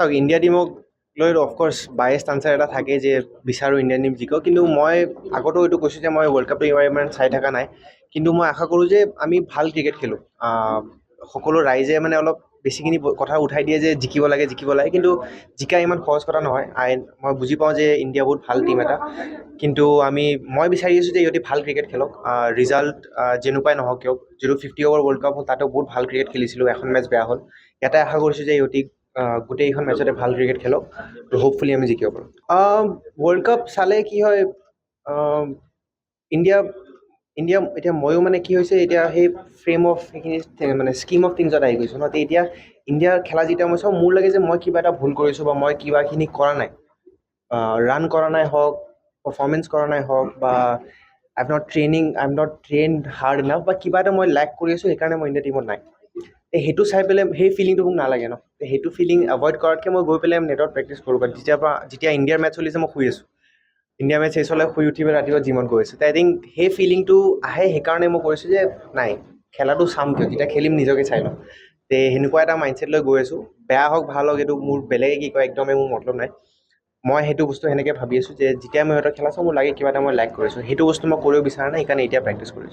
চাওক ইণ্ডিয়া টিমক লৈ of course বায়েষ্ট answer এটা থাকে যে বিচাৰোঁ ইণ্ডিয়ান টিম জিকক, কিন্তু মই আগতো এইটো কৈছোঁ যে মই ৱৰ্ল্ড কাপটো এইবাৰ ইমান চাই থকা নাই, কিন্তু মই আশা কৰোঁ যে আমি ভাল ক্ৰিকেট খেলোঁ। সকলো ৰাইজে মানে অলপ বেছিখিনি কথা উঠাই দিয়ে যে জিকিব লাগে, কিন্তু জিকা ইমান সহজ কথা নহয়। মই বুজি পাওঁ যে ইণ্ডিয়া বহুত ভাল টিম এটা, কিন্তু মই বিচাৰি আছোঁ যে ইহঁতে ভাল ক্ৰিকেট খেলক। ৰিজাল্ট যেনেকুৱাই নহওক কিয়, যিটো 50 অভাৰ ৱৰ্ল্ড কাপ হ'ল তাতো বহুত ভাল ক্ৰিকেট খেলিছিলোঁ, এখন মেটচ বেয়া হ'ল। ইয়াতে আশা কৰিছোঁ যে ইহঁতি গোটেইকেইখন মেটচতে ভাল ক্ৰিকেট খেলক, তো হোপফুলি আমি জিকিব পাৰোঁ। ৱৰ্ল্ড কাপ চালে কি হয়, আহ, ইণ্ডিয়া ইণ্ডিয়া এতিয়া ময়ো মানে কি হৈছে, এতিয়া সেই ফ্ৰেম অফ সেইখিনি মানে স্কিম অফ থিংছত আহি গৈছোঁ ন। এতিয়া ইণ্ডিয়াৰ খেলা যেতিয়া মই চাওঁ, মোৰ লাগে যে মই কিবা এটা ভুল কৰিছোঁ বা মই কিবাখিনি কৰা নাই, ৰান কৰা নাই হওক, পাৰফৰ্মেঞ্চ কৰা নাই হওক, বা I am not train hard enough, বা কিবা এটা মই লেক কৰি আছোঁ, সেইকাৰণে মই ইণ্ডিয়া টিমত নাই। সেইটো চাই পেলাই সেই ফিলিংটো মোক নালাগে ন। সেইটো ফিলিং এভইড কৰাতকৈ মই গৈ পেলাই নেটত প্ৰেক্টিচ কৰোঁ। বাট যেতিয়া ইণ্ডিয়াৰ মেটচ চলিছে মই শুই আছোঁ, ইণ্ডিয়া মেটচ শেষ হ'লে শুই উঠি পেলাই ৰাতিপুৱা জিমত গৈ আছোঁ। আই থিংক সেই ফিলিংটো আহে, সেইকাৰণে মই কৈছোঁ যে নাই, খেলাটো চাম কিয়, যেতিয়া খেলিম নিজকে চাই ল'ম। সেনেকুৱা এটা মাইণ্ডছেট লৈ গৈ আছোঁ। বেয়া হওক ভাল হওক, এইটো মোৰ বেলেগে কি কয় একদমেই মোৰ মতলব নাই। মই সেইটো বস্তু সেনেকৈ ভাবি আছোঁ যে যেতিয়া মই সিহঁতৰ খেলা চাওঁ, মোৰ লাগে কিবা এটা মই লাইক কৰিছোঁ। সেইটো বস্তু মই কৰিব বিচৰা নাই, সেইকাৰণে এতিয়া প্ৰেক্টিচ কৰিছোঁ।